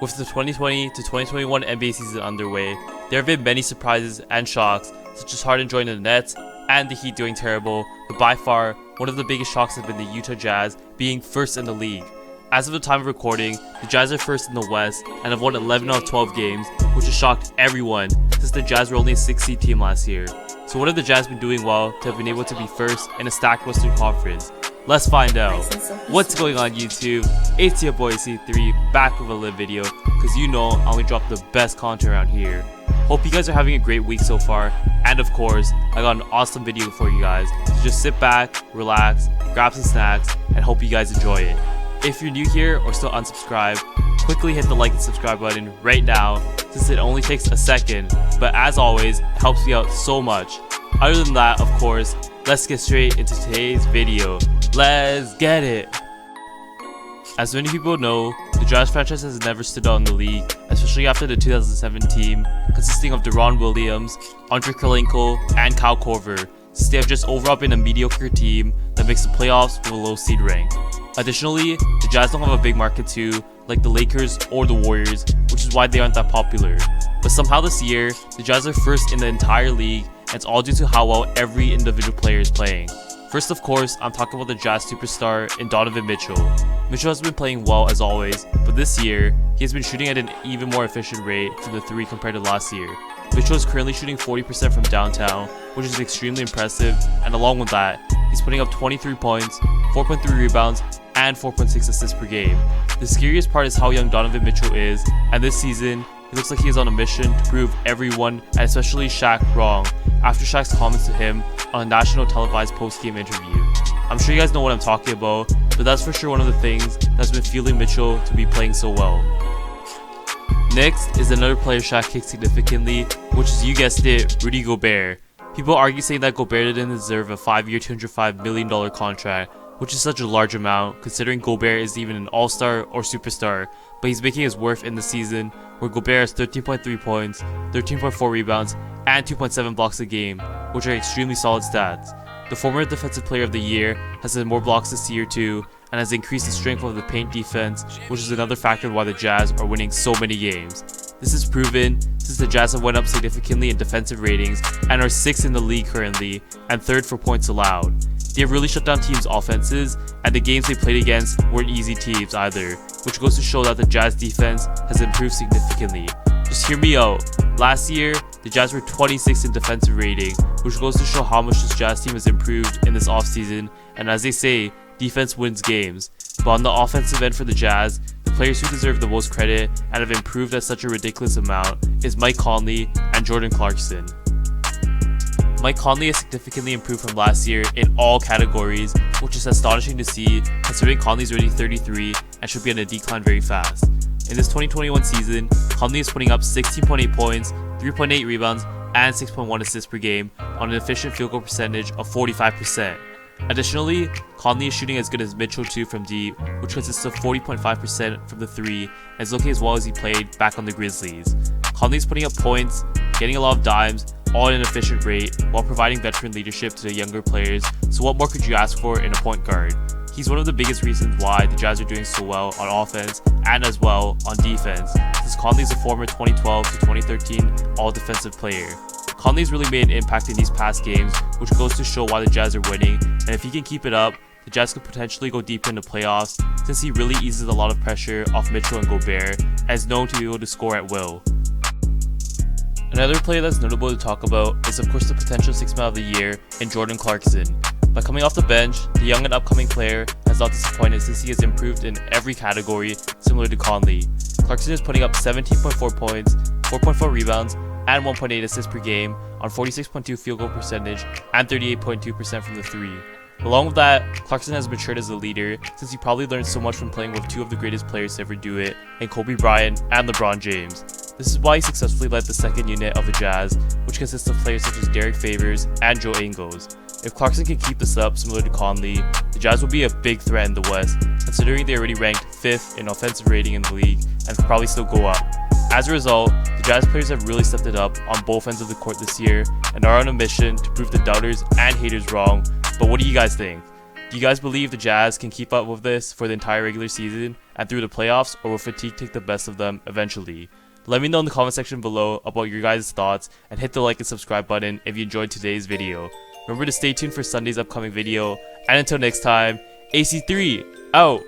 With the 2020 to 2021 NBA season underway, there have been many surprises and shocks, such as Harden joining the Nets and the Heat doing terrible, but by far, one of the biggest shocks has been the Utah Jazz being first in the league. As of the time of recording, the Jazz are first in the West and have won 11 out of 12 games, which has shocked everyone since the Jazz were only a 6 seed team last year. So what have the Jazz been doing well to have been able to be first in a stacked Western Conference? Let's find out. What's going on YouTube? It's your boy C3 back with a live video, because you know I only drop the best content around here. Hope you guys are having a great week so far, and of course, I got an awesome video for you guys, so just sit back, relax, grab some snacks, and hope you guys enjoy it. If you're new here or still unsubscribed, quickly hit the like and subscribe button right now, since it only takes a second, but as always, it helps me out so much. Other than that, of course, let's get straight into today's video. Let's get it! As many people know, the Jazz franchise has never stood out in the league, especially after the 2007 team, consisting of Deron Williams, Andrei Kirilenko, and Kyle Korver, since they have just overall been a mediocre team that makes the playoffs with a low seed rank. Additionally, the Jazz don't have a big market too, like the Lakers or the Warriors, which is why they aren't that popular. But somehow this year, the Jazz are first in the entire league, and it's all due to how well every individual player is playing. First, of course, I'm talking about the Jazz superstar in Donovan Mitchell. Mitchell has been playing well as always, but this year, he has been shooting at an even more efficient rate from the 3 compared to last year. Mitchell is currently shooting 40% from downtown, which is extremely impressive, and along with that, he's putting up 23 points, 4.3 rebounds, and 4.6 assists per game. The scariest part is how young Donovan Mitchell is, and this season, he looks like he is on a mission to prove everyone, and especially Shaq, wrong, after Shaq's comments to him on a national televised post-game interview. I'm sure you guys know what I'm talking about, but that's for sure one of the things that's been fueling Mitchell to be playing so well. Next is another player Shaq kicked significantly, which is, you guessed it, Rudy Gobert. People argue saying that Gobert didn't deserve a 5-year $205 million contract, which is such a large amount considering Gobert is even an all-star or superstar, but he's making his worth in the season where Gobert has 13.3 points, 13.4 rebounds, and 2.7 blocks a game, which are extremely solid stats. The former Defensive Player of the Year has had more blocks this year too, and has increased the strength of the paint defense, which is another factor why the Jazz are winning so many games. This is proven since the Jazz have went up significantly in defensive ratings and are 6th in the league currently, and 3rd for points allowed. They have really shut down teams' offenses, and the games they played against weren't easy teams either, which goes to show that the Jazz defense has improved significantly. Just hear me out. Last year, the Jazz were 26th in defensive rating, which goes to show how much this Jazz team has improved in this offseason, and as they say, defense wins games. But on the offensive end for the Jazz, the players who deserve the most credit and have improved at such a ridiculous amount is Mike Conley and Jordan Clarkson. Mike Conley has significantly improved from last year in all categories, which is astonishing to see considering Conley is already 33 and should be on a decline very fast. In this 2021 season, Conley is putting up 16.8 points, 3.8 rebounds, and 6.1 assists per game on an efficient field goal percentage of 45%. Additionally, Conley is shooting as good as Mitchell too from deep, which consists of 40.5% from the 3 and is looking as well as he played back on the Grizzlies. Conley is putting up points, getting a lot of dimes, all at an efficient rate, while providing veteran leadership to the younger players, so what more could you ask for in a point guard? He's one of the biggest reasons why the Jazz are doing so well on offense and as well on defense, since Conley is a former 2012 to 2013 all-defensive player. Conley's really made an impact in these past games, which goes to show why the Jazz are winning, and if he can keep it up, the Jazz could potentially go deeper into playoffs, since he really eases a lot of pressure off Mitchell and Gobert, and is known to be able to score at will. Another player that's notable to talk about is of course the potential 6th Man of the Year in Jordan Clarkson. By coming off the bench, the young and upcoming player has not disappointed since he has improved in every category similar to Conley. Clarkson is putting up 17.4 points, 4.4 rebounds, and 1.8 assists per game on 46.2 field goal percentage and 38.2% from the 3. Along with that, Clarkson has matured as a leader since he probably learned so much from playing with 2 of the greatest players to ever do it in Kobe Bryant and LeBron James. This is why he successfully led the second unit of the Jazz, which consists of players such as Derek Favors and Joe Ingles. If Clarkson can keep this up similar to Conley, the Jazz will be a big threat in the West, considering they already ranked 5th in offensive rating in the league and could probably still go up. As a result, the Jazz players have really stepped it up on both ends of the court this year and are on a mission to prove the doubters and haters wrong, but what do you guys think? Do you guys believe the Jazz can keep up with this for the entire regular season and through the playoffs, or will fatigue take the best of them eventually? Let me know in the comment section below about your guys' thoughts, and hit the like and subscribe button if you enjoyed today's video. Remember to stay tuned for Sunday's upcoming video, and until next time, AC3 out!